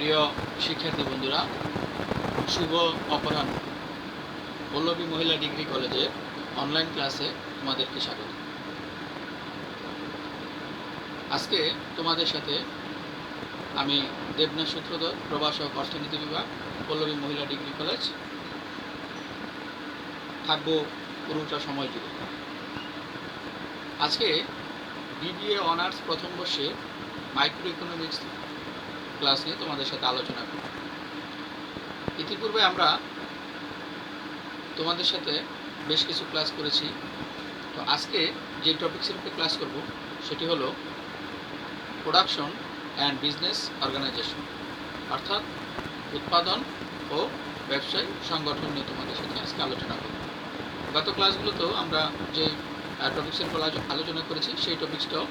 প্রিয় শিক্ষার্থী বন্ধুরা, শুভ অপরাহ্ন। পল্লবী মহিলা ডিগ্রি কলেজের অনলাইন ক্লাসে তোমাদেরকে স্বাগত। আজকে তোমাদের সাথে আমি দেবনাথ সূত্রধর, প্রভাষক, অর্থনীতি বিভাগ, পল্লবী মহিলা ডিগ্রি কলেজ থাকবো পুরোটা সময় জুড়ে। আজকে বিবিএ অনার্স প্রথম বর্ষে মাইক্রো ইকোনমিক্স ক্লাস নিয়ে তোমাদের সাথে আলোচনা করব। ইতিপূর্বে আমরা তোমাদের সাথে বেশ কিছু ক্লাস করেছি। তো আজকে যে টপিক্সের উপরে ক্লাস করব সেটি হলো প্রোডাকশন অ্যান্ড বিজনেস অর্গানাইজেশন, অর্থাৎ উৎপাদন ও ব্যবসায় সংগঠন নিয়ে তোমাদের সাথে আজকে আলোচনা করব। গত ক্লাসগুলোতেও আমরা যে টপিক্সের উপর আলোচনা করেছি সেই টপিক্সটাও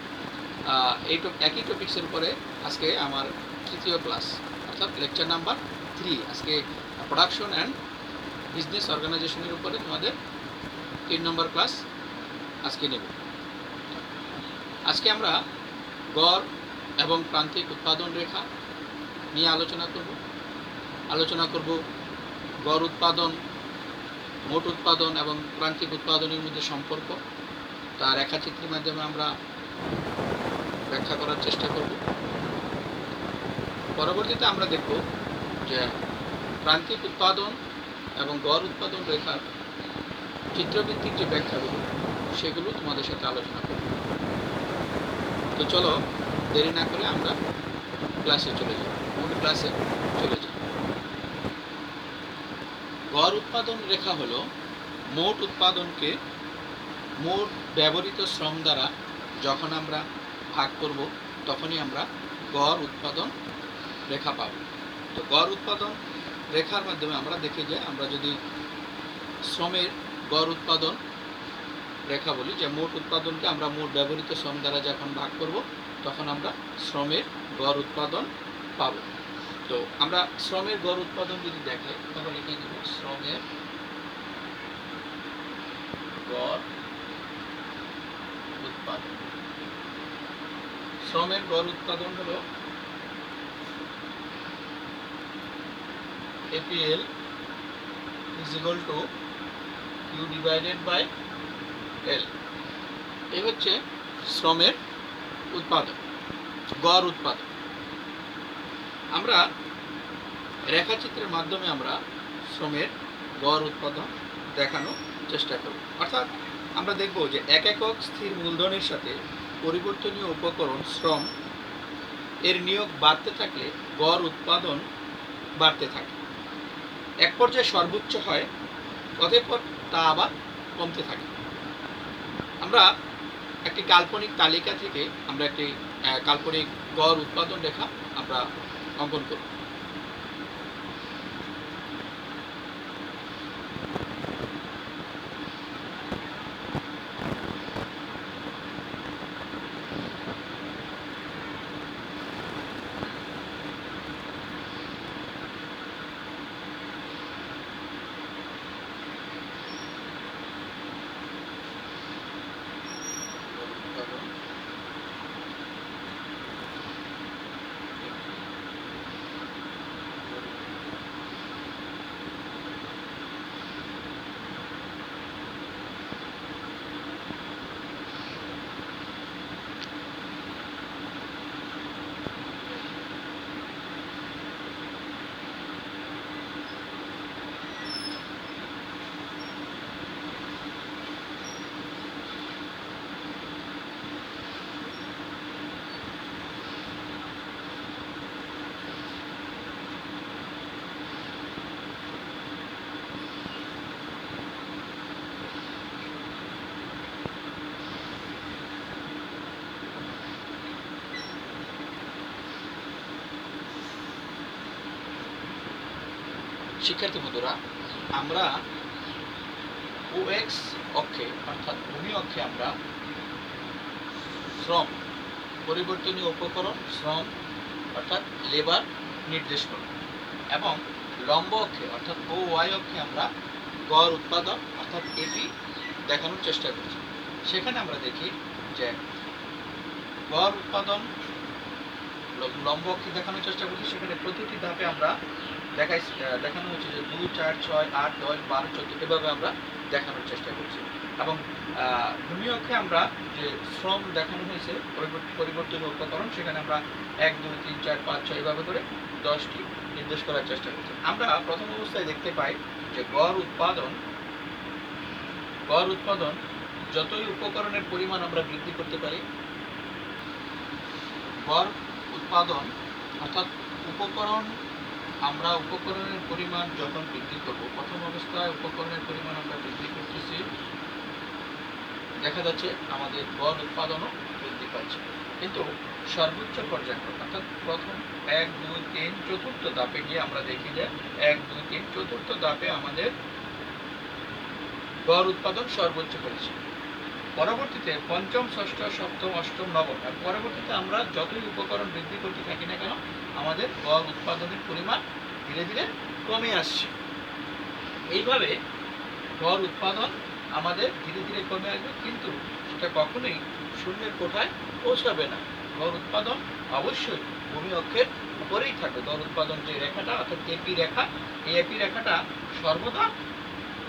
একই টপিক্সের উপরে আজকে আমার তৃতীয় ক্লাস, অর্থাৎ লেকচার নাম্বার 3। আজকে প্রোডাকশন অ্যান্ড বিজনেস অর্গানাইজেশনের উপরে তোমাদের 3 নম্বর ক্লাস আজকে নেব। আজকে আমরা গড় এবং প্রান্তিক উৎপাদন রেখা নিয়ে আলোচনা করব গড় উৎপাদন, মোট উৎপাদন এবং প্রান্তিক উৎপাদনের মধ্যে সম্পর্ক, তার রেখাচিত্রের মাধ্যমে আমরা ব্যাখ্যা করার চেষ্টা করব। পরবর্তীতে আমরা দেখব যে প্রান্তিক উৎপাদন এবং গড় উৎপাদন রেখার চিত্রভিত্তিক যে ব্যাখ্যাগুলো সেগুলো তোমাদের সাথে আলোচনা করব। তো চলো দেরি না করে আমরা মূল ক্লাসে চলে যাই। গড় উৎপাদন রেখা হলো মোট উৎপাদনকে মোট ব্যবহৃত শ্রম দ্বারা যখন আমরা ভাগ করব তখনই আমরা গড় উৎপাদন রেখা পাব। তো গড় উৎপাদন রেখার মাধ্যমে আমরা দেখি যে আমরা যদি শ্রমের গড় উৎপাদন রেখা বলি, যে মোট উৎপাদনকে আমরা মোট ব্যবহৃত শ্রম দ্বারা যখন ভাগ করব তখন আমরা শ্রমের গড় উৎপাদন পাব। তো আমরা শ্রমের গড় উৎপাদন যদি দেখাই তাহলে লিখে দেব শ্রমের গড় উৎপাদন। শ্রমের গড় উৎপাদন হলো APL is equal to Q divided by L। এই হচ্ছে শ্রমের উৎপাদন, গড় উৎপাদন। আমরা রেখাচিত্রের মাধ্যমে আমরা শ্রমের গড় উৎপাদন দেখানোর চেষ্টা করব। অর্থাৎ আমরা দেখব যে এক একক স্থির মূলধনের সাথে পরিবর্তনীয় উপকরণ শ্রম এর নিয়োগ বাড়তে থাকলে গড় উৎপাদন বাড়তে থাকে, এক পর্যায়ে সর্বোচ্চ হয়, অতঃপর তা আবার কমতে থাকে। আমরা একটি কাল্পনিক তালিকা থেকে আমরা একটি কাল্পনিক গড় উৎপাদন রেখা আমরা অঙ্কন করব। শিক্ষার্থী বন্ধুরা, আমরা OX অক্ষে অর্থাৎ ভূমি অক্ষে আমরা শ্রম, পরিবর্তনীয় উপকরণ শ্রম অর্থাৎ লেবার নির্দেশ করব, এবং লম্ব অক্ষে অর্থাৎ OY অক্ষে আমরা গড় উৎপাদন অর্থাৎ AP দেখানোর চেষ্টা করছি। সেখানে আমরা দেখি যে গড় উৎপাদন লম্ব অক্ষে দেখানোর চেষ্টা করছি, সেখানে প্রতিটি ধাপে আমরা দেখানো হচ্ছে যে 2, 4, 6, 8, 10, 12, 14 এভাবে আমরা দেখানোর চেষ্টা করছি। এবং ভূমি অক্ষে আমরা যে শ্রম দেখানো হয়েছে পরিবর্তনীয় উপকরণ, সেখানে আমরা 1, 2, 3, 4, 5, 6 এভাবে করে 10টি নির্দেশ করার চেষ্টা করছি। আমরা প্রথম অবস্থায় দেখতে পাই যে গড় উৎপাদন যতই উপকরণের পরিমাণ আমরা বৃদ্ধি করতে পারি, গড় উৎপাদন অর্থাৎ উপকরণের পরিমাণ যখন বৃদ্ধি করব, প্রথম অবস্থায় উপকরণের পরিমাণ আমরা বৃদ্ধি করতেছি, দেখা যাচ্ছে আমাদের গড় উৎপাদনও বৃদ্ধি পাচ্ছে। কিন্তু সর্বোচ্চ পর্যায় অর্থাৎ প্রথম 1, 2, 3, চতুর্থ ধাপে গিয়ে আমরা দেখি যে 1, 2, 3 চতুর্থ ধাপে আমাদের গড় উৎপাদন সর্বোচ্চ হয়েছে। পরবর্তীতে পঞ্চম, ষষ্ঠ, সপ্তম, অষ্টম, নবম, পরবর্তীতে আমরা যতই উপকরণ বৃদ্ধি করতে থাকি না কেন, আমাদের গড় উৎপাদনের পরিমাণ ধীরে ধীরে কমে আসছে। এইভাবে গড় উৎপাদন আমাদের ধীরে ধীরে কমে আসবে, কিন্তু সেটা কখনোই শূন্যের কোঠায় পৌঁছাবে না। গড় উৎপাদন অবশ্যই ভূমি অক্ষের উপরেই থাকবে। গড় উৎপাদন যে রেখাটা অর্থাৎ এপি রেখা, এই এপি রেখাটা সর্বদা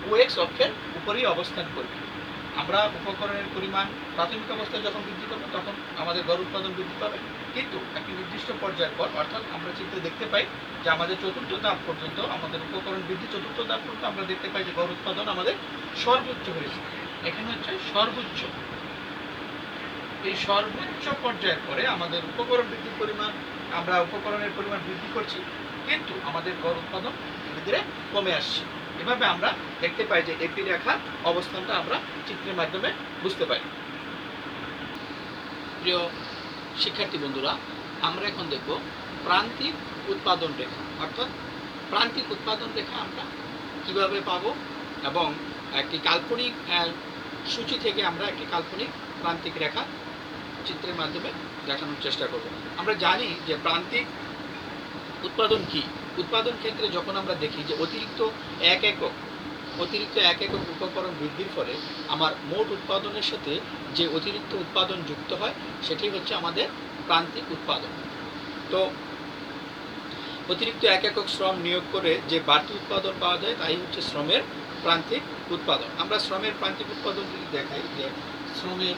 ওএক্স অক্ষের উপরেই অবস্থান করবে। আমরা উপকরণের পরিমাণ প্রাথমিক অবস্থায় যখন বৃদ্ধি করবো, তখন আমাদের গড় উৎপাদন বৃদ্ধি পাবে, কিন্তু একটি নির্দিষ্ট পর্যায়ের পর, অর্থাৎ আমরা চিত্রে দেখতে পাই যে আমাদের চতুর্থ ধাপ পর্যন্ত আমাদের উপকরণ বৃদ্ধি, চতুর্থ ধাপ পর্যন্ত আমরা দেখতে পাই যে গড় উৎপাদন আমাদের সর্বোচ্চ হয়েছে। এখানে হচ্ছে সর্বোচ্চ। এই সর্বোচ্চ পর্যায়ের পরে আমাদের উপকরণের পরিমাণ বৃদ্ধি করছি, কিন্তু আমাদের গড় উৎপাদন ধীরে ধীরে কমে আসছে। এভাবে আমরা দেখতে পাই যে এপি রেখার অবস্থানটা আমরা চিত্রের মাধ্যমে বুঝতে পারি। প্রিয় শিক্ষার্থী বন্ধুরা, আমরা এখন দেখব প্রান্তিক উৎপাদন রেখা। অর্থাৎ প্রান্তিক উৎপাদন রেখা আমরা কিভাবে পাবো, এবং একটি কাল্পনিক সূচি থেকে আমরা একটি কাল্পনিক প্রান্তিক রেখা চিত্রের মাধ্যমে দেখানোর চেষ্টা করব। আমরা জানি যে প্রান্তিক উৎপাদন কি। উৎপাদন ক্ষেত্রে যখন আমরা দেখি যে অতিরিক্ত এক একক উপকরণ বৃদ্ধির ফলে আমার মোট উৎপাদনের সাথে যে অতিরিক্ত উৎপাদন যুক্ত হয়, সেটি হচ্ছে আমাদের প্রান্তিক উৎপাদন। তো অতিরিক্ত এক একক শ্রম নিয়োগ করে যে বাড়তি উৎপাদন পাওয়া যায়, তাই হচ্ছে শ্রমের প্রান্তিক উৎপাদন। আমরা শ্রমের প্রান্তিক উৎপাদন যদি দেখাই, যে শ্রমের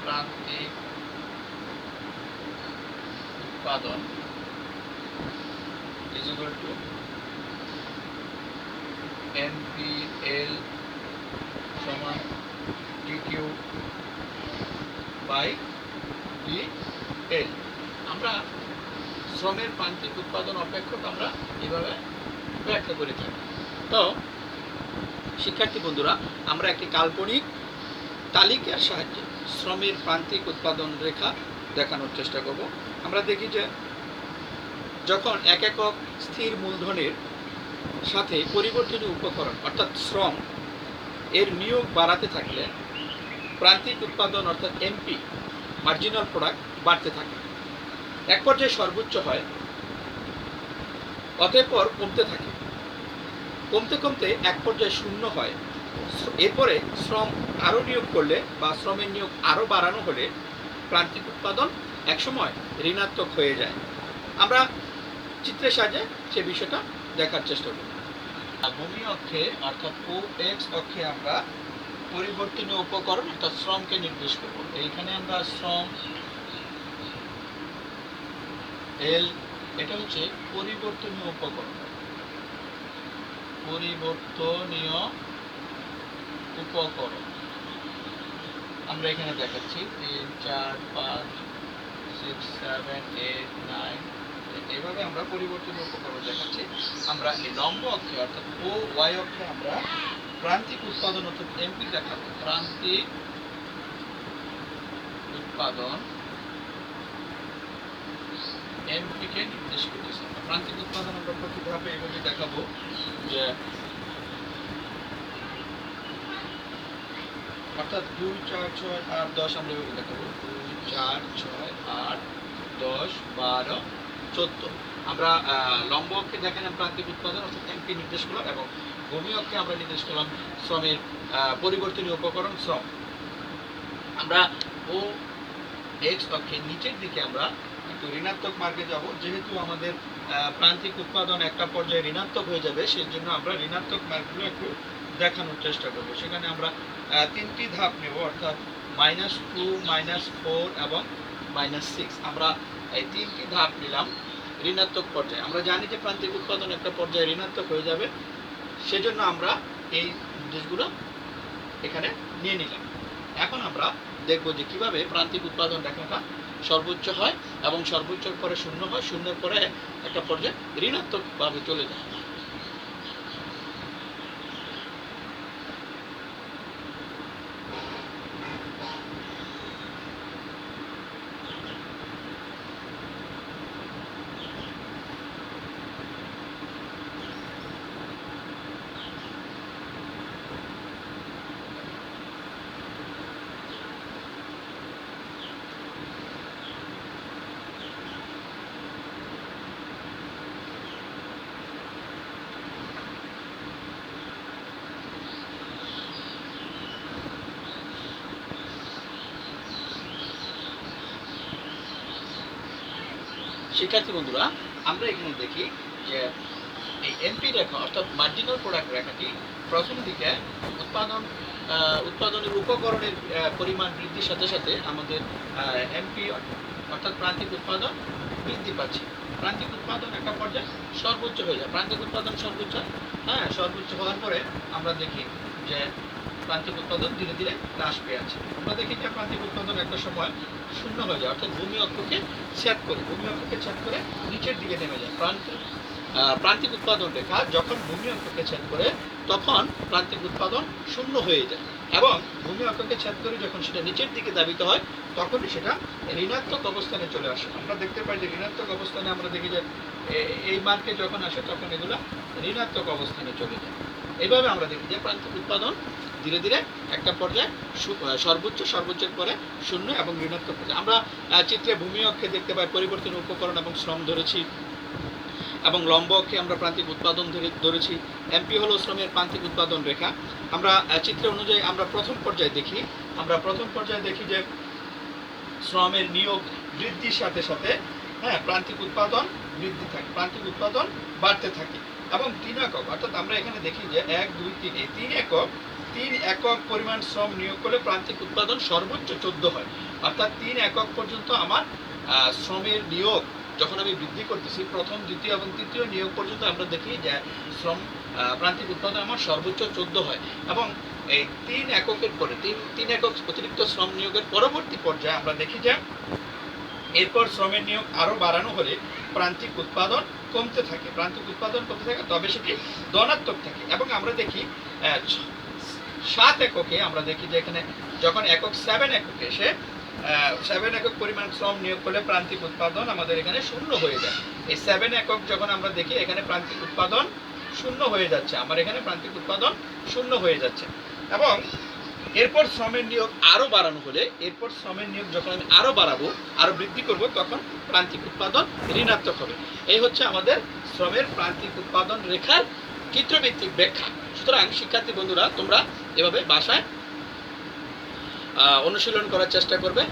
প্রান্তিক উৎপাদন is equal to NPL সমান TQ by DL। আমরা শ্রমের প্রান্তিক উৎপাদন অপেক্ষক আমরা এভাবে ব্যাখ্যা করে থাকি। তো শিক্ষার্থী বন্ধুরা, আমরা একটি কাল্পনিক তালিকার সাহায্যে শ্রমের প্রান্তিক উৎপাদন রেখা দেখানোর চেষ্টা করব। আমরা দেখি যে যখন এক একক স্থির মূলধনের সাথে পরিবর্তনীয় উপকরণ অর্থাৎ শ্রম এর নিয়োগ বাড়াতে থাকলে প্রান্তিক উৎপাদন অর্থাৎ এমপি, মার্জিনাল প্রোডাক্ট, বাড়তে থাকে। এক পর্যায়ে সর্বোচ্চ হয়, অতঃপর কমতে থাকে, কমতে কমতে এক পর্যায়ে শূন্য হয়। এরপরে শ্রম আরও নিয়োগ করলে বা শ্রমের নিয়োগ আরও বাড়ানো হলে প্রান্তিক উৎপাদন একসময় ঋণাত্মক হয়ে যায়। আমরা চিত্রের সাহায্যে সে বিষয়টা দেখার চেষ্টা করি। ভূমি অক্ষে অর্থাৎ OX অক্ষে আমরা পরিবর্তনীয় উপকরণ অর্থাৎ শ্রমকে নির্দেশ করব। এইখানে আমরা শ্রম L, এটা হচ্ছে পরিবর্তনীয় উপকরণ, আমরা এখানে দেখাচ্ছি 3, 4, 5, 6, 7, 8, 9, এইভাবে আমরা পরিবর্তনীয় উপকরণ দেখাচ্ছি। আমরা এই লম্ব অক্ষে অর্থাৎ OY অক্ষে আমরা প্রান্তিক উৎপাদন অর্থাৎ এমপি দেখাবো। প্রান্তিক উৎপাদন এমপি কে নির্দেশ করতেছে। প্রান্তিক উৎপাদন আমরা প্রতি ধাপে এভাবে দেখাবো যে অর্থাৎ 2, 4, 6, 8, 10 আমরা এভাবে দেখাবো। 2, 4, 6, 8, 10, 12, 14। আমরা লম্ব অক্ষে দেখালাম প্রান্তিক উৎপাদন অর্থাৎ এমপি নির্দেশ করলাম, এবং ভূমি অক্ষে আমরা নির্দেশ করলাম শ্রমের পরিবর্তনীয় উপকরণ শ্রম। আমরা ও এক্স অক্ষের নিচের দিকে আমরা একটু ঋণাত্মক মার্কে যাব, যেহেতু আমাদের প্রান্তিক উৎপাদন একটা পর্যায়ে ঋণাত্মক হয়ে যাবে, সেই জন্য আমরা ঋণাত্মক মার্কগুলো একটু দেখানোর চেষ্টা করব। সেখানে আমরা তিনটি ধাপ নেব, অর্থাৎ -2, -4 এবং -6। আমরা এই তিনটি ধাপ নিলাম ঋণাত্মক পর্যায়ে। আমরা জানি যে প্রান্তিক উৎপাদন একটা পর্যায়ে ঋণাত্মক হয়ে যাবে, সেজন্য আমরা এই নির্দেশগুলো এখানে নিয়ে নিলাম। এখন আমরা দেখব যে কিভাবে প্রান্তিক উৎপাদন রেখাটা সর্বোচ্চ হয় এবং সর্বোচ্চর পরে শূন্য হয়, শূন্যের পরে একটা পর্যায়ে ঋণাত্মক ভাবে চলে যায়। শিক্ষার্থী বন্ধুরা, আমরা এখানে দেখি যে এই এমপি রেখা অর্থাৎ মার্জিনাল প্রোডাক্ট রেখাটি প্রথম দিকে উৎপাদনের উপকরণের পরিমাণ বৃদ্ধির সাথে সাথে আমাদের এমপি অর্থাৎ প্রান্তিক উৎপাদন বৃদ্ধি পাচ্ছে। প্রান্তিক উৎপাদন একটা পর্যায়ে সর্বোচ্চ হয়ে যায়। প্রান্তিক উৎপাদন সর্বোচ্চ, সর্বোচ্চ হওয়ার পরে আমরা দেখি যে প্রান্তিক উৎপাদন ধীরে ধীরে হ্রাস পেয়ে আছে। আমরা দেখি যে প্রান্তিক উৎপাদন একটা সময় শূন্য হয়ে যায়, অর্থাৎ ভূমি অক্ষকে ছেদ করে নিচের দিকে নেমে যায়। প্রান্তিক উৎপাদন রেখা যখন ভূমি অক্ষকে ছেদ করে তখন প্রান্তিক উৎপাদন শূন্য হয়ে যায়, এবং ভূমি অক্ষকে ছেদ করে যখন সেটা নিচের দিকে ধাবিত হয় তখনই সেটা ঋণাত্মক অবস্থানে চলে আসে। আমরা দেখতে পাই যে ঋণাত্মক অবস্থানে আমরা দেখি যে এই মার্কে যখন আসে তখন এগুলো ঋণাত্মক অবস্থানে চলে যায়। এইভাবে আমরা দেখি যে প্রান্তিক উৎপাদন ধীরে ধীরে একটা পর্যায়ে সর্বোচ্চের পরে শূন্য এবং ঋণাত্মক পর্যায়ে। আমরা চিত্রে ভূমি অক্ষে দেখতে পাই পরিবর্তন উপকরণ এবং শ্রম ধরেছি, এবং লম্ব অক্ষে আমরা প্রান্তিক উৎপাদন ধরেছি। এমপি হলো শ্রমের প্রান্তিক উৎপাদন রেখা। আমরা চিত্র অনুযায়ী আমরা প্রথম পর্যায়ে দেখি যে শ্রমের নিয়োগ বৃদ্ধির সাথে সাথে প্রান্তিক উৎপাদন বৃদ্ধি থাকে, প্রান্তিক উৎপাদন বাড়তে থাকে। এবং 3 একক, অর্থাৎ আমরা এখানে দেখি যে 1, 2, 3 এই 3 একক পরিমাণ শ্রম নিয়োগ করলে প্রান্তিক উৎপাদন সর্বোচ্চ 14 হয়। অর্থাৎ 3 একক পর্যন্ত আমার শ্রমের নিয়োগ যখন আমি বৃদ্ধি করতেছি, প্রথম, দ্বিতীয় এবং তৃতীয় নিয়োগ পর্যন্ত আমরা দেখি যে প্রান্তিক উৎপাদন আমার সর্বোচ্চ 14 হয়। এবং এই 3 এককের পরে 3 একক অতিরিক্ত শ্রম নিয়োগের পরবর্তী পর্যায়ে আমরা দেখি যে এরপর শ্রমের নিয়োগ আরো বাড়ানো হলে প্রান্তিক উৎপাদন কমতে থাকে, তবে সেটি ধনাত্মক থাকে। এবং আমরা দেখি 7 এককে আমরা দেখি যে এখানে যখন 7 এককে এসে 7 একক পরিমাণ শ্রম নিয়োগ করলে প্রান্তিক উৎপাদন আমাদের এখানে শূন্য হয়ে যায়। এই 7 একক যখন আমরা দেখি এখানে প্রান্তিক উৎপাদন শূন্য হয়ে যাচ্ছে, এবং এরপর শ্রমের নিয়োগ আরো বাড়ানো হলে, যখন আমি আরো বৃদ্ধি করব তখন প্রান্তিক উৎপাদন ঋণাত্মক হবে। এই হচ্ছে আমাদের শ্রমের প্রান্তিক উৎপাদন রেখার চিত্রভিত্তিক ব্যাখ্যা। সুতরাং শিক্ষার্থী বন্ধুরা, তোমরা এভাবে বাসায় অনুশীলন করার চেষ্টা করবে।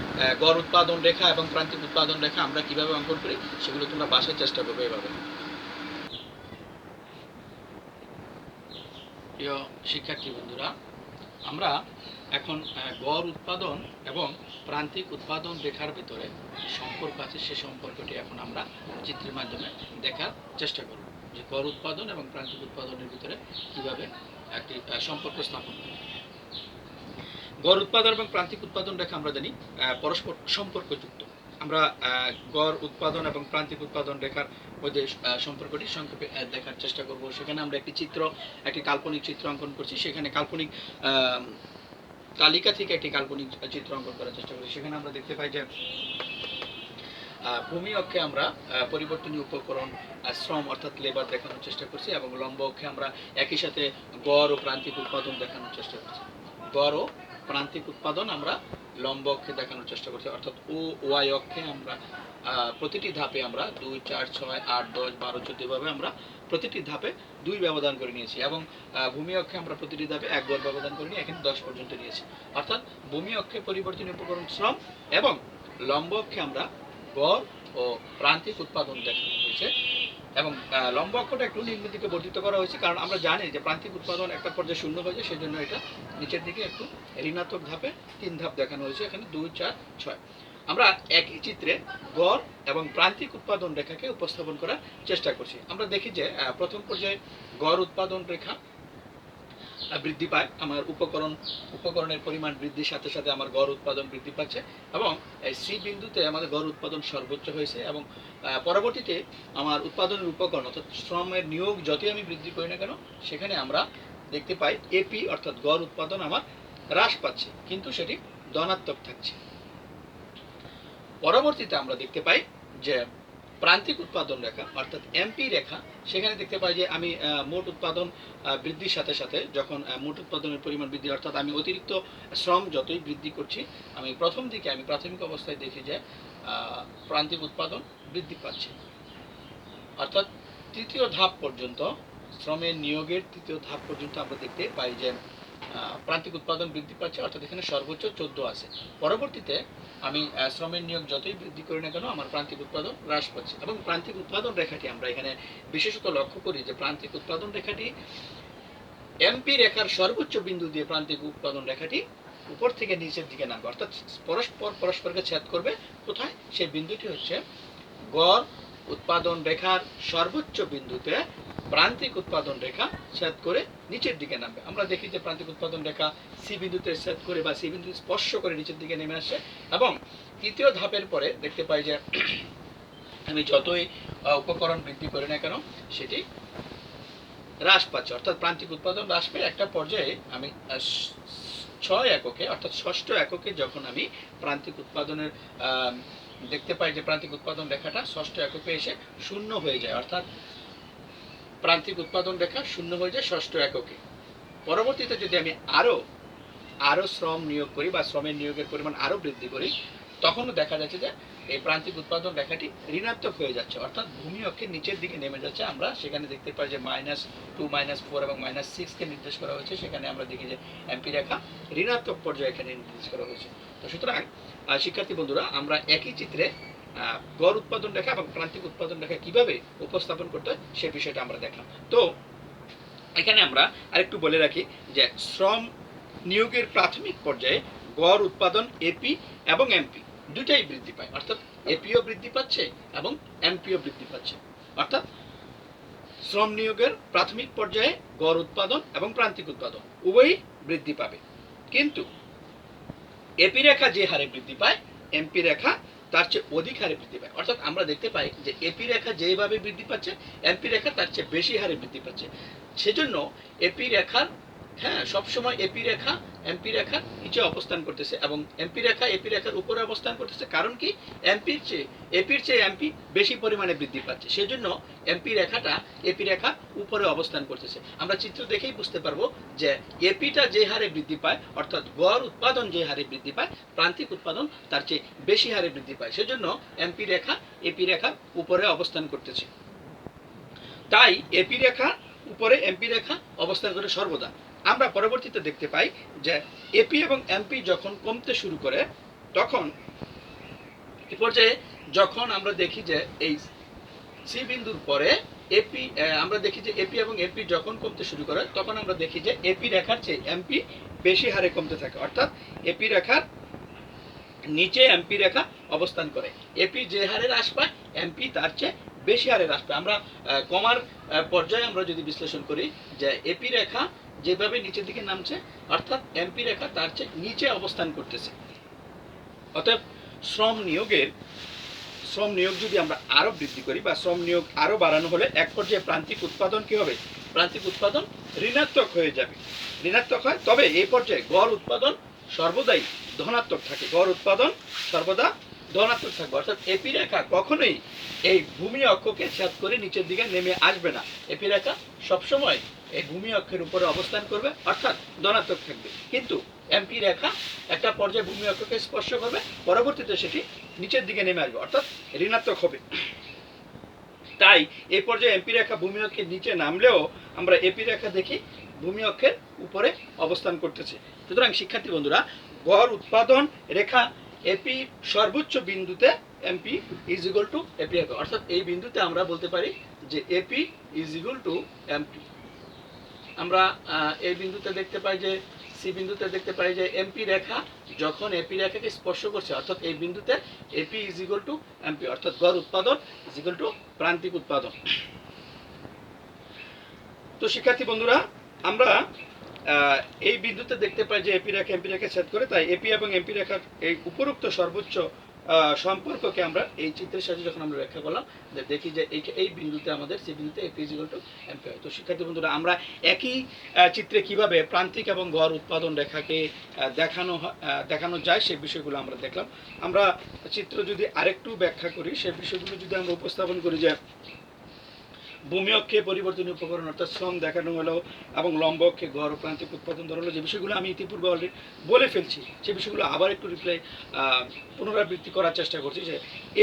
গড় উৎপাদন রেখা এবং প্রান্তিক উৎপাদন রেখা আমরা কিভাবে অঙ্কন করি সেগুলো তোমরা বাসায় চেষ্টা করবে এভাবে। প্রিয় শিক্ষার্থী বন্ধুরা, আমরা এখন গড় উৎপাদন এবং প্রান্তিক উৎপাদন রেখার ভিতরে সম্পর্ক আছে, সে সম্পর্কটি এখন আমরা চিত্রের মাধ্যমে দেখার চেষ্টা করব যে গড় উৎপাদন এবং প্রান্তিক উৎপাদনের ভিতরে কিভাবে একটি সম্পর্ক স্থাপন করি। গড় উৎপাদন এবং প্রান্তিক উৎপাদন রেখা আমরা জানি পরস্পর সম্পর্কযুক্ত। আমরা গড় উৎপাদন এবং প্রান্তিক উৎপাদন রেখার মধ্যে সম্পর্কটি সংক্ষেপে দেখার চেষ্টা করব। সেখানে আমরা একটি কাল্পনিক চিত্র অঙ্কন করছি। সেখানে কাল্পনিক তালিকা থেকে একটি কাল্পনিক চিত্র অঙ্কন করার চেষ্টা করছি। সেখানে আমরা দেখতে পাই যে ভূমি অক্ষে আমরা পরিবর্তনীয় উপকরণ শ্রম অর্থাৎ লেবার দেখানোর চেষ্টা করছি, এবং লম্ব অক্ষে আমরা একই সাথে গড় ও প্রান্তিক উৎপাদন দেখানোর চেষ্টা করছি। গড় ও প্রান্তিক উৎপাদন আমরা লম্ব অক্ষে দেখানোর চেষ্টা করছি, অর্থাৎ ও ওয়াই অক্ষে আমরা প্রতিটি ধাপে আমরা 2, 4, 6, 8, 10, 12, 14 ভাবে আমরা প্রতিটি ধাপে 2 ব্যবধান করে নিয়েছি এবং ভূমি অক্ষে আমরা প্রতিটি ধাপে 1 গড় ব্যবধান করে নিয়ে এখানে 10 পর্যন্ত নিয়েছি। অর্থাৎ ভূমি অক্ষে পরিবর্তনীয় উপকরণ শ্রম এবং লম্ব অক্ষে আমরা গড় ও প্রান্তিক উৎপাদন দেখানো হয়েছে এবং লম্ব অক্ষটা একটু নিম্নের দিকে বর্ধিত করা হয়েছে, কারণ আমরা জানি যে প্রান্তিক উৎপাদন একটা পর্যায়ে শূন্য হয়ে যায়, সেই জন্য এটা নিচের দিকে একটু ঋণাত্মক ধাপে 3 ধাপ দেখানো হয়েছে, এখানে 2, 4, 6। আমরা একই চিত্রে গড় এবং প্রান্তিক উৎপাদন রেখাকে উপস্থাপন করার চেষ্টা করছি। আমরা দেখি যে প্রথম পর্যায়ে গড় উৎপাদন রেখা বৃদ্ধি পায়, আমার উপকরণের পরিমাণ বৃদ্ধির সাথে সাথে আমার গড় উৎপাদন বৃদ্ধি পাচ্ছে এবং এই সি বিন্দুতে আমাদের গড় উৎপাদন সর্বোচ্চ হয়েছে এবং পরবর্তীতে আমার উৎপাদনের উপকরণ অর্থাৎ শ্রমের নিয়োগ যতই আমি বৃদ্ধি করি না কেন সেখানে আমরা দেখতে পাই এপি অর্থাৎ গড় উৎপাদন আমার হ্রাস পাচ্ছে, কিন্তু সেটি ধনাত্মক থাকছে। পরবর্তীতে আমরা দেখতে পাই যে প্রান্তিক উৎপাদন রেখা অর্থাৎ এমপি রেখা, সেখানে দেখতে পাই যে আমি মোট উৎপাদন বৃদ্ধির সাথে সাথে যখন মোট উৎপাদনের পরিমাণ বৃদ্ধি অর্থাৎ আমি অতিরিক্ত শ্রম যতই বৃদ্ধি করছি, আমি প্রথম দিকে আমি প্রাথমিক অবস্থায় দেখি যে প্রান্তিক উৎপাদন বৃদ্ধি পাচ্ছে, অর্থাৎ তৃতীয় ধাপ পর্যন্ত শ্রমের নিয়োগের তৃতীয় ধাপ পর্যন্ত আমরা দেখতে পাই যে প্রান্তিক উৎপাদন বৃদ্ধি পাচ্ছে, অর্থাৎ এখানে সর্বোচ্চ 14 আছে। পরবর্তীতে আমি শ্রমের নিয়োগ যতই বৃদ্ধি করি না কেন আমার প্রান্তিক উৎপাদন হ্রাস পাচ্ছে এবং প্রান্তিক উৎপাদন রেখাটি আমরা এখানে বিশেষত লক্ষ্য করি যে প্রান্তিক উৎপাদন রেখাটি এমপি রেখার সর্বোচ্চ বিন্দু দিয়ে প্রান্তিক উৎপাদন রেখাটি উপর থেকে নিচের দিকে নামবে, অর্থাৎ পরস্পরকে ছেদ করবে। কোথায়? সেই বিন্দুটি হচ্ছে গড় উৎপাদন রেখার সর্বোচ্চ বিন্দুতে প্রান্তিক উৎপাদন রেখা ছেদ করে নিচের দিকে নামবে। আমরা দেখি যে প্রান্তিক উৎপাদন রেখা সি বিন্দুতে ছেদ করে বা সি বিন্দু স্পর্শ করে নিচের দিকে নেমে আসে এবং তৃতীয় ধাপের পরে দেখতে পাই যে আমি যতই উপকরণ বৃদ্ধি করি না কেন সেটি হ্রাস পাচ্ছে, অর্থাৎ প্রান্তিক উৎপাদন হ্রাস পেয়ে একটা পর্যায়ে আমি 6 এককে অর্থাৎ ষষ্ঠ এককে যখন আমি প্রান্তিক উৎপাদনের দেখতে পাই যে প্রান্তিক উৎপাদন রেখাটা ষষ্ঠ এককে এসে শূন্য হয়ে যায়, অর্থাৎ প্রান্তিক উৎপাদন রেখা শূন্য হয়ে যায় ষষ্ঠ এককে। পরবর্তীতে যদি আমি আরো শ্রম নিয়োগ করি বা শ্রমের নিয়োগের পরিমাণ আরো বৃদ্ধি করি, তখনও দেখা যাচ্ছে যে এই প্রান্তিক উৎপাদন রেখাটি ঋণাত্মক হয়ে যাচ্ছে, অর্থাৎ ভূমি অক্ষের নিচের দিকে নেমে যাচ্ছে। আমরা সেখানে দেখতে পাই যে -2, -4 এবং -6 কে নির্দেশ করা হয়েছে, সেখানে আমরা দেখি যে এমপি রেখা ঋণাত্মক পর্যায়ে এখানে নির্দেশ করা হয়েছে। তো সুতরাং শিক্ষার্থী বন্ধুরা, আমরা একই চিত্রে গড় উৎপাদন রেখা এবং প্রান্তিক উৎপাদন রেখা কিভাবে উপস্থাপন করতে হয় সে বিষয়টা আমরা দেখলাম। তো এখানে আমরা আরেকটু বলে রাখি যে শ্রম নিয়োগের প্রাথমিক পর্যায়ে গড় উৎপাদন এপি এবং এমপি দুটাই বৃদ্ধি পায়, অর্থাৎ এপিও বৃদ্ধি পাচ্ছে এবং এমপিও বৃদ্ধি পাচ্ছে, অর্থাৎ শ্রম নিয়োগের প্রাথমিক পর্যায়ে গড় উৎপাদন এবং প্রান্তিক উৎপাদন উভয়ই বৃদ্ধি পাবে। কিন্তু এপি রেখা যে হারে বৃদ্ধি পায় এমপি রেখা তার চেয়ে অধিক হারে বৃদ্ধি পায়, অর্থাৎ আমরা দেখতে পাই যে এপি রেখা যেভাবে বৃদ্ধি পাচ্ছে এমপি রেখা তার চেয়ে বেশি হারে বৃদ্ধি পাচ্ছে। সেজন্য এপি রেখার সবসময় এপি রেখা এমপি রেখার নিচে অবস্থান করতেছে এবং এমপি রেখা এপি রেখার উপরে অবস্থান করতেছে, কারণ কি এপির চেয়ে এমপি বেশি পরিমাণে বৃদ্ধি পাচ্ছে, সেজন্য এমপি রেখাটা এপি রেখার উপরে অবস্থান করতেছে। আমরা চিত্র দেখেই বুঝতে পারবো যে এপিটা যে হারে বৃদ্ধি পায় অর্থাৎ গড় উৎপাদন যে হারে বৃদ্ধি পায় প্রান্তিক উৎপাদন তার চেয়ে বেশি হারে বৃদ্ধি পায়, সেজন্য এমপি রেখা এপি রেখার উপরে অবস্থান করতেছে। তাই এপি রেখা উপরে এমপি রেখা অবস্থান করে সর্বদা। আমরা পরবর্তীতে দেখতে পাই যে এপি এবং এমপি যখন কমতে শুরু করে তখন এই পর্যায়ে যখন আমরা দেখি যে এই সি বিন্দুর পরে এপি আমরা দেখি যে এপি এবং এমপি যখন কমতে শুরু করে তখন আমরা দেখি যে এপি রেখার চেয়ে এমপি বেশি হারে কমতে থাকে, অর্থাৎ এপি রেখার নিচে এমপি রেখা অবস্থান করে। এপি যে হারে হ্রাস পায় এমপি তার চেয়ে বেশি হারে হ্রাস পায়। আমরা কমার পর্যায়ে আমরা যদি বিশ্লেষণ করি যে এপি রেখা যেভাবে নিচের দিকে নামছে অর্থাৎ এমপি রেখা তার চেয়ে নিচে অবস্থান করতেছে। অতএব শ্রম নিয়োগ যদি আমরা আরো বৃদ্ধি করি বা শ্রম নিয়োগ আরো বাড়ানো হলে এক পর্যায়ে প্রান্তিক উৎপাদন কি হবে? প্রান্তিক উৎপাদন ঋণাত্মক হয়ে যাবে। ঋণাত্মক হয়, তবে এই পর্যায়ে গড় উৎপাদন সর্বদাই ধনাত্মক থাকে, গড় উৎপাদন সর্বদা ধনাত্মক থাকবে, অর্থাৎ এপি রেখা কখনোই এই ভূমি অক্ষকে ছেদ করে নিচের দিকে নেমে আসবে না। এপি রেখা সবসময় এই ভূমি অক্ষের উপরে অবস্থান করবে অর্থাৎ ধনাত্মক থাকবে। কিন্তু এমপি রেখা একটা পর্যায়ে ভূমি অক্ষকে স্পর্শ করবে, পরবর্তীতে সেটি নিচের দিকে নেমে আসবে, অর্থাৎ ঋণাত্মক হবে। তাই এই পর্যায়ে এমপি রেখা ভূমি অক্ষের নিচে নামলেও আমরা এপি রেখা দেখি ভূমি অক্ষের উপরে অবস্থান করতেছে। সুতরাং শিক্ষার্থী বন্ধুরা, গড় উৎপাদন রেখা এপি সর্বোচ্চ বিন্দুতে MP is equal to AP হবে, অর্থাৎ এই বিন্দুতে আমরা বলতে পারি যে AP is equal to MP. আমরা এই বিন্দুতে দেখতে পাই যে সি বিন্দুতে দেখতে পাই যে এমপি রেখা যখন এপি রেখাকে স্পর্শ করছে, অর্থাৎ এই বিন্দুতে AP is equal to MP, অর্থাৎ গড় উৎপাদন ইজ ইকুয়াল টু প্রান্তিক উৎপাদন। তো শিক্ষার্থী বন্ধুরা, আমরা এই বিন্দুতে দেখতে পাই যে এপি রেখা এমপি রেখা ছেদ করে, তাই এপি এবং এমপি রেখার এই উপরোক্ত সর্বোচ্চ সম্পর্ককে আমরা এই চিত্রের সাহায্যে যখন আমরা ব্যাখ্যা করলাম, দেখি যে এই বিন্দুতে আমাদের সি বিন্দুতে AP is equal to MP হয়। তো শিক্ষার্থী বন্ধুরা, আমরা একই চিত্রে কিভাবে প্রান্তিক এবং গড় উৎপাদন রেখাকে দেখানো যায় সেই বিষয়গুলো আমরা দেখলাম। আমরা চিত্র যদি আরেকটু ব্যাখ্যা করি, সেই বিষয়গুলো যদি আমরা উপস্থাপন করি, যে ভূমি অক্ষে পরিবর্তনীয় উপকরণ অর্থাৎ শ্রম দেখানো হলো এবং লম্ব অক্ষে গড় ও প্রান্তিক উৎপাদন ধরা হলো, যে বিষয়গুলো আমি ইতিপূর্বে অলরেডি বলে ফেলছি, সেই বিষয়গুলো আবার একটু পুনরাবৃত্তি করার চেষ্টা করছি। যে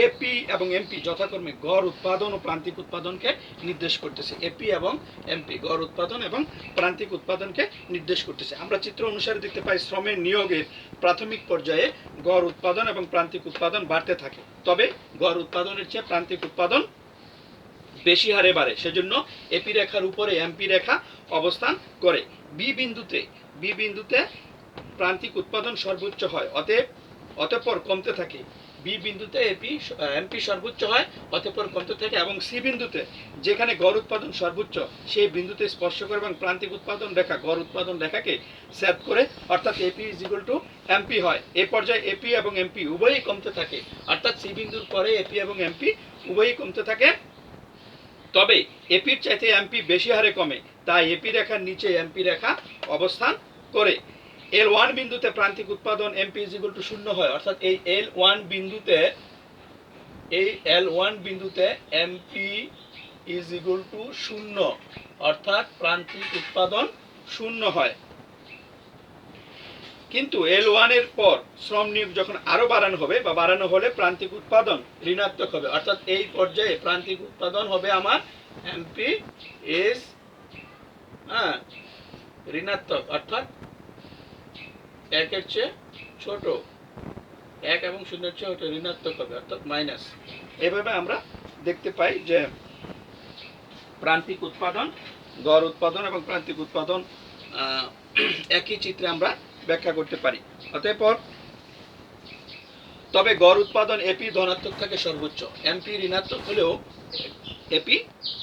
এপি এবং এমপি যথাক্রমে গড় উৎপাদন ও প্রান্তিক উৎপাদনকে নির্দেশ করতেছে। এপি এবং এমপি গড় উৎপাদন এবং প্রান্তিক উৎপাদনকে নির্দেশ করতেছে। আমরা চিত্র অনুসারে দেখতে পাই শ্রমের নিয়োগের প্রাথমিক পর্যায়ে গড় উৎপাদন এবং প্রান্তিক উৎপাদন বাড়তে থাকে, তবে গড় উৎপাদনের চেয়ে প্রান্তিক উৎপাদন বেশি হারে বাড়ে, সেজন্য এপি রেখার উপরে এমপি রেখা অবস্থান করে। বি বিন্দুতে প্রান্তিক উৎপাদন সর্বোচ্চ হয়, অতঃপর কমতে থাকে। বি বিন্দুতে এমপি সর্বোচ্চ হয়, অতঃপর কমতে থাকে, এবং সি বিন্দুতে যেখানে গড় উৎপাদন সর্বোচ্চ সেই বিন্দুতে স্পর্শ করে এবং প্রান্তিক উৎপাদন রেখা গড় উৎপাদন রেখাকে ছেদ করে, অর্থাৎ AP is equal to MP হয়। এই পর্যায়ে এপি এবং এমপি উভয়ই কমতে থাকে, অর্থাৎ সি বিন্দুর পরে এপি এবং এমপি উভয়ই কমতে থাকে, তবে এপির চাইতে এমপি বেশি হারে কমে, তাই এপি রেখার নিচে এমপি রেখা অবস্থান করে। L1 বিন্দুতে প্রান্তিক উৎপাদন এমপি ইজ ইকুয়াল টু 0 হয়, অর্থাৎ এই L1 বিন্দুতে এমপি ইজ ইকুয়াল টু 0, অর্থাৎ প্রান্তিক উৎপাদন 0 হয়। কিন্তু L1 এর পর শ্রম নিয়োগ যখন আরো বাড়ানো হবে বা বাড়ানো হলে প্রান্তিক উৎপাদন ঋণাত্মক হবে, অর্থাৎ এই পর্যায়ে প্রান্তিক উৎপাদন হবে আমার এমপি ইজ ঋণাত্মক, অর্থাৎ 1 এর চেয়ে ছোট, 1 এবং 0 এর চেয়ে ছোট, ঋণাত্মক হবে, অর্থাৎ মাইনাস। এভাবে আমরা দেখতে পাই যে প্রান্তিক উৎপাদন, গড় উৎপাদন এবং প্রান্তিক উৎপাদন একই চিত্রে আমরা ব্যাখ্যা করতে পারি। তবে গড় উৎপাদন এপি ধনাত্মক থাকে সর্বোচ্চ, এমপি ঋণাত্মক হলেও এপি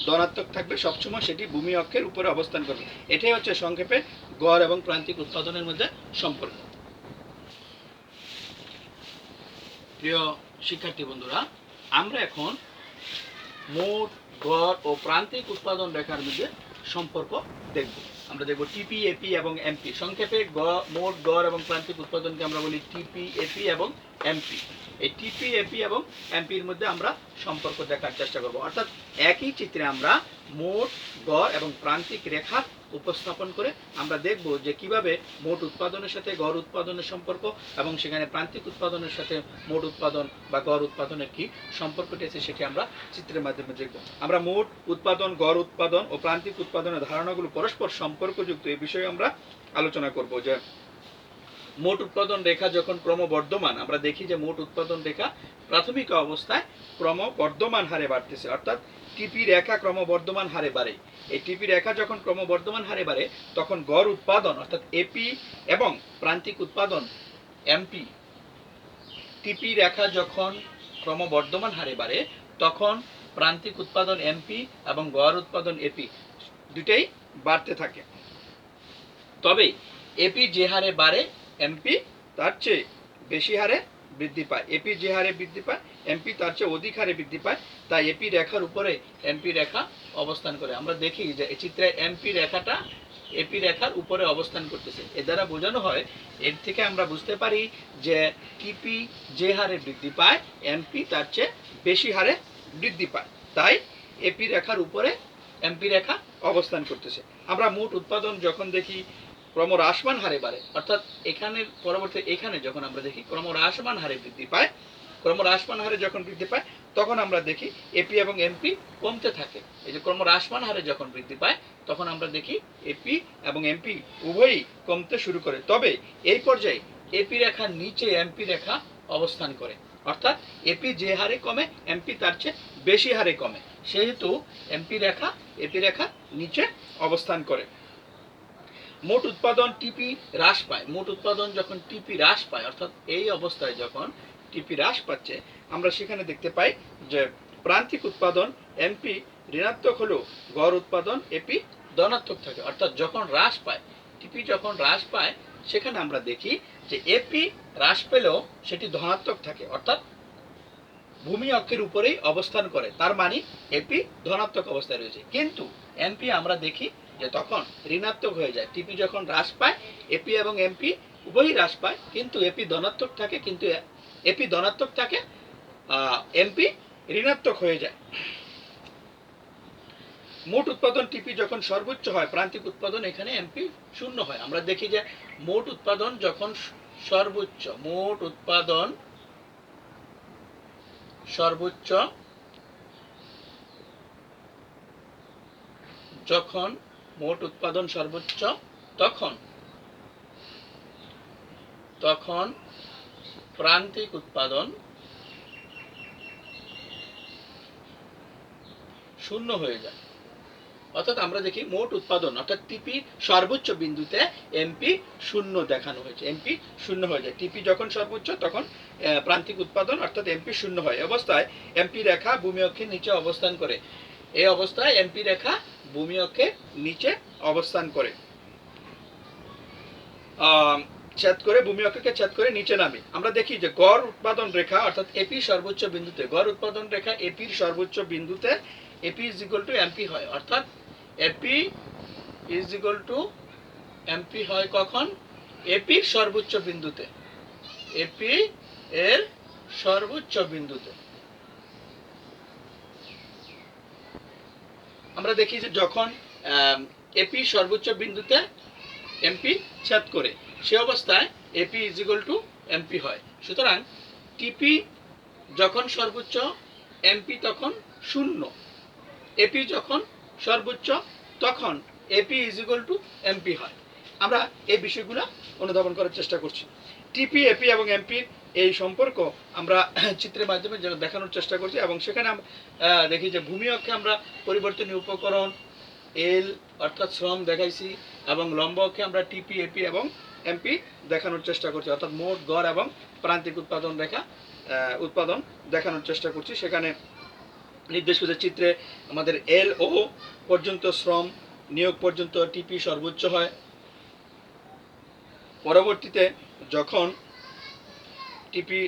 ধনাত্মক থাকবে সবসময়, সেটি ভূমি অক্ষের উপরে অবস্থান করবে। এটাই হচ্ছে সংক্ষেপে গড় এবং প্রান্তিক উৎপাদনের মধ্যে সম্পর্ক। প্রিয় শিক্ষার্থী বন্ধুরা, আমরা এখন মোট, গড় ও প্রান্তিক উৎপাদন রেখার মধ্যে সম্পর্ক দেখব। আমরা দেখব টিপি, এপি এবং এমপি। সংক্ষেপে মোট, গড় এবং প্রান্তিক উৎপাদনকে আমরা বলি টিপি, এপি এবং এমপি। এই টিপি, এপি এবং এমপির মধ্যে আমরা সম্পর্ক দেখার চেষ্টা করব, অর্থাৎ একই চিত্রে আমরা মোট, গড় এবং প্রান্তিক রেখা উপস্থাপন করে আমরা দেখব যে কিভাবে মোট উৎপাদনের সাথে গড় উৎপাদনের সম্পর্ক এবং সেখানে প্রান্তিক উৎপাদনের সাথে মোট উৎপাদন বা গড় উৎপাদনের কি সম্পর্কটি আছে সেটি আমরা চিত্রের মাধ্যমে দেখব। আমরা মোট উৎপাদন, গড় উৎপাদন ও প্রান্তিক উৎপাদনের ধারণাগুলো পরস্পর সম্পর্কযুক্ত এই বিষয়ে আমরা আলোচনা করব। যে মোট উৎপাদন রেখা যখন ক্রমবর্ধমান, আমরা দেখি যে মোট উৎপাদন রেখা প্রাথমিক অবস্থায় ক্রমবর্ধমান হারে বাড়তেছে, অর্থাৎ টিপি রেখা ক্রমবর্ধমান হারে বাড়ে। এই টিপি রেখা যখন ক্রমবর্ধমান হারে বাড়ে তখন গড় উৎপাদন অর্থাৎ এপি এবং প্রান্তিক উৎপাদন এমপি, টিপি রেখা যখন ক্রমবর্ধমান হারে বাড়ে তখন প্রান্তিক উৎপাদন এমপি এবং গড় উৎপাদন এপি দুটেই বাড়তে থাকে। তবে এপি যে হারে বাড়ে এমপি তার চেয়ে বেশি হারে বৃদ্ধি পায়। এপি যে হারে বৃদ্ধি পায় এমপি তার চেয়ে অধিক হারে বৃদ্ধি পায়, তাই এপি রেখার উপরে এমপি রেখা অবস্থান করে। আমরা দেখি যে এই চিত্রে এমপি রেখাটা এপি রেখার উপরে অবস্থান করতেছে। এর দ্বারা বোঝানো হয়, এর থেকে আমরা বুঝতে পারি যে টিপি যে হারে বৃদ্ধি পায় এমপি তার চেয়ে বেশি হারে বৃদ্ধি পায়, তাই এপি রেখার উপরে এমপি রেখা অবস্থান করতেছে। আমরা মোট উৎপাদন যখন দেখি ক্রমহ্রাসমান হারে বাড়ে, অর্থাৎ এখানের পরবর্তী এখানে যখন আমরা দেখি ক্রমহ্রাসমান হারে বৃদ্ধি পায়, ক্রমহ্রাসমান হারে যখন বৃদ্ধি পায় তখন আমরা দেখি এপি এবং এমপি কমতে থাকে। এই যে ক্রমহ্রাসমান হারে যখন বৃদ্ধি পায় তখন আমরা দেখি এপি এবং এমপি উভয়ই কমতে শুরু করে। তবে এই পর্যায়ে এপি রেখার নিচে এমপি রেখা অবস্থান করে, অর্থাৎ এপি যে হারে কমে এমপি তার চেয়ে বেশি হারে কমে, সেহেতু এপি রেখা নিচে অবস্থান করে। মোট উৎপাদন টিপি হ্রাস পায়। মোট উৎপাদন যখন টিপি হ্রাস পায়, অর্থাৎ এই অবস্থায় যখন টিপি হ্রাস পাচ্ছে, আমরা সেখানে দেখতে পাই যে প্রান্তিক উৎপাদন এমপি ঋণাত্মক হলেও গড় উৎপাদন এপি ধনাত্মক থাকে। অর্থাৎ যখন হ্রাস পায়, টিপি যখন হ্রাস পায়, সেখানে আমরা দেখি যে এপি হ্রাস পেলেও সেটি ধনাত্মক থাকে, অর্থাৎ ভূমি অক্ষের উপরেই অবস্থান করে, তার মানে এপি ধনাত্মক অবস্থায় রয়েছে। কিন্তু এমপি আমরা দেখি যে তখন ঋণাত্মক হয়ে যায়। টিপি যখন হ্রাস পায়, এপি এবং এমপি উভয়ই হ্রাস পায়, কিন্তু এপি ধনাত্মক থাকে, এমপি ঋণাত্মক হয়ে যায়। মোট উৎপাদন টিপি যখন সর্বোচ্চ হয়, প্রান্তিক উৎপাদন এখানে এমপি শূন্য হয়। আমরা দেখি যে মোট উৎপাদন যখন সর্বোচ্চ, মোট উৎপাদন সর্বোচ্চ যখন মোট উৎপাদন সর্বোচ্চ তখন প্রান্তিক উৎপাদন শূন্য হয়ে যায়। অর্থাৎ আমরা দেখি মোট উৎপাদন অর্থাৎ টিপি সর্বোচ্চ বিন্দুতে এমপি শূন্য দেখানো হয়েছে, এমপি শূন্য হয়ে যায়। টিপি যখন সর্বোচ্চ তখন প্রান্তিক উৎপাদন অর্থাৎ এমপি শূন্য হয়। অবস্থায় এমপি রেখা ভূমি অক্ষের নিচে অবস্থান করে। এই অবস্থায় এমপি রেখা ভূমি অক্ষের নিচে অবস্থান করে, ভূমি অক্ষকে ছেদ করে নিচে নামে। আমরা দেখি যে গড় উৎপাদন রেখা অর্থাৎ এপি সর্বোচ্চ বিন্দুতে, গড় উৎপাদন রেখা এপির সর্বোচ্চ বিন্দুতে AP is equal to MP হয়। অর্থাৎ AP is equal to MP হয় কখন? এপির সর্বোচ্চ বিন্দুতে, এপি এর সর্বোচ্চ বিন্দুতে। আমরা দেখি যে যখন এপি সর্বোচ্চ বিন্দুতে এমপি ছেদ করে, সে অবস্থায় AP is equal to MP হয়। সুতরাং টিপি যখন সর্বোচ্চ, এমপি তখন শূন্য। এপি যখন সর্বোচ্চ তখন AP is equal to MP হয়। আমরা এই বিষয়গুলো অনুধাবন করার চেষ্টা করছি। টিপি, এপি এবং এমপির এই সম্পর্ক আমরা চিত্রের মাধ্যমে দেখানোর চেষ্টা করছি, এবং সেখানে দেখি যে ভূমি অক্ষে আমরা পরিবর্তনীয় উপকরণ এল অর্থাৎ শ্রম দেখাইছি, এবং লম্ব অক্ষে আমরা টিপি, এপি এবং এমপি দেখানোর চেষ্টা করছি, অর্থাৎ মোট, গড় এবং প্রান্তিক উৎপাদন রেখা উৎপাদন দেখানোর চেষ্টা করছি। সেখানে নির্দেশ করছে চিত্রে আমাদের এল ও পর্যন্ত শ্রম নিয়োগ পর্যন্ত টিপি সর্বোচ্চ হয়। পরবর্তীতে যখন টিপি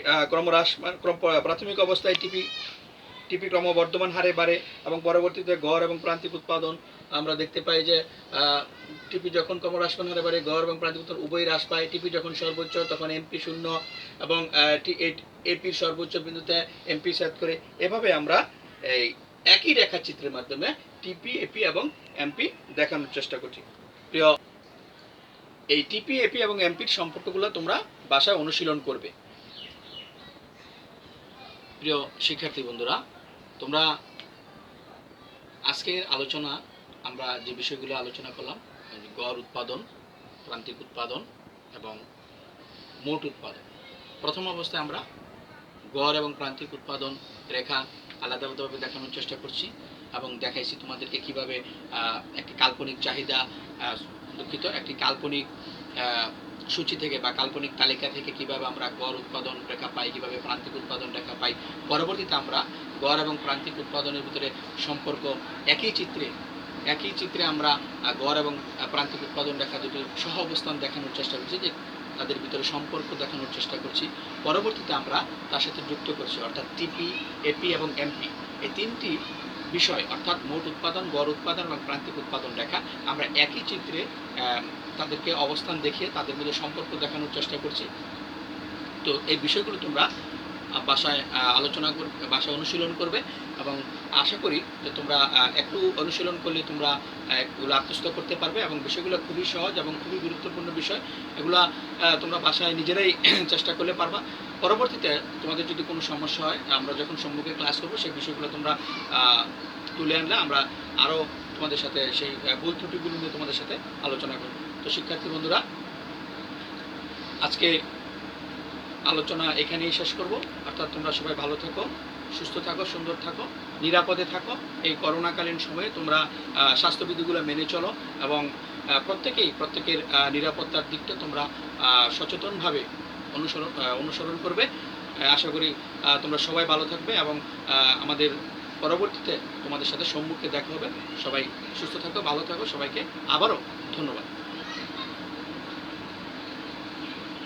প্রাথমিক অবস্থায় টিপি ক্রমবর্ধমান হারে বাড়ে, এবং পরবর্তীতে গড় এবং প্রান্তিক উৎপাদন আমরা দেখতে পাই যে টিপি যখন ক্রমহ্রাসমান হারে বাড়ে, গড় এবং প্রান্তিক উৎপাদন উভয় হ্রাস পায়। টিপি যখন সর্বোচ্চ তখন এমপি শূন্য, এবং এপির সর্বোচ্চ বিন্দুতে এমপি ছেদ করে। এভাবে আমরা এই একই রেখাচিত্রের মাধ্যমে টিপি, এপি এবং এমপি দেখানোর চেষ্টা করছি। প্রিয়, এই টিপি, এপি এবং এমপির সম্পর্কগুলো তোমরা বাসায় অনুশীলন করবে। প্রিয় শিক্ষার্থী বন্ধুরা, তোমরা আজকের আলোচনা আমরা যে বিষয়গুলো আলোচনা করলাম, গড় উৎপাদন, প্রান্তিক উৎপাদন এবং মোট উৎপাদন। প্রথম অবস্থায় আমরা গড় এবং প্রান্তিক উৎপাদন রেখা আলাদাভাবে দেখানোর চেষ্টা করছি, এবং দেখাইছি তোমাদেরকে কিভাবে একটি কাল্পনিক চাহিদা, একটি কাল্পনিক সূচি থেকে বা কাল্পনিক তালিকা থেকে কিভাবে আমরা গড় উৎপাদন রেখা পাই, কিভাবে প্রান্তিক উৎপাদন রেখা পাই। পরবর্তীতে আমরা গড় এবং প্রান্তিক উৎপাদনের ভিতরে সম্পর্ক একই চিত্রে আমরা গড় এবং প্রান্তিক উৎপাদন রেখা দুটির সহ অবস্থান দেখানোর চেষ্টা করছি, যে তাদের ভিতরে সম্পর্ক দেখানোর চেষ্টা করছি। পরবর্তীতে আমরা তার সাথে যুক্ত করছি, অর্থাৎ টিপি, এপি এবং এমপি, এই তিনটি বিষয় অর্থাৎ মোট উৎপাদন, গড় উৎপাদন এবং প্রান্তিক উৎপাদন রেখা আমরা একই চিত্রে তাদেরকে অবস্থান দেখিয়ে তাদের মধ্যে সম্পর্ক দেখানোর চেষ্টা করছি। তো এই বিষয়গুলো তোমরা বাসায় আলোচনা করবে, বাসায় অনুশীলন করবে এবং আশা করি যে তোমরা একটু অনুশীলন করলে তোমরা এগুলো আত্মস্থ করতে পারবে এবং বিষয়গুলো খুবই সহজ এবং খুবই গুরুত্বপূর্ণ বিষয়। এগুলা তোমরা বাসায় নিজেরাই চেষ্টা করলে পারবা। পরবর্তীতে তোমাদের যদি কোনো সমস্যা হয়, আমরা যখন সম্মুখে ক্লাস করবো সেই বিষয়গুলো তোমরা তুলে আনলে আমরা আরও তোমাদের সাথে সেই ভুল ত্রুটিগুলো নিয়ে তোমাদের সাথে আলোচনা করব। তো শিক্ষার্থী বন্ধুরা, আজকে আলোচনা এখানেই শেষ করব। অর্থাৎ তোমরা সবাই ভালো থাকো, সুস্থ থাকো, সুন্দর থাকো, নিরাপদে থাকো। এই করোনাকালীন সময়ে তোমরা স্বাস্থ্যবিধিগুলো মেনে চলো এবং প্রত্যেকের নিরাপত্তার দিকটা তোমরা সচেতনভাবে অনুসরণ করবে। আশা করি তোমরা সবাই ভালো থাকবে এবং আমাদের পরবর্তীতে তোমাদের সাথে সম্মুখে দেখা হবে। সবাই সুস্থ থাকো, ভালো থাকো, সবাইকে আবারও ধন্যবাদ।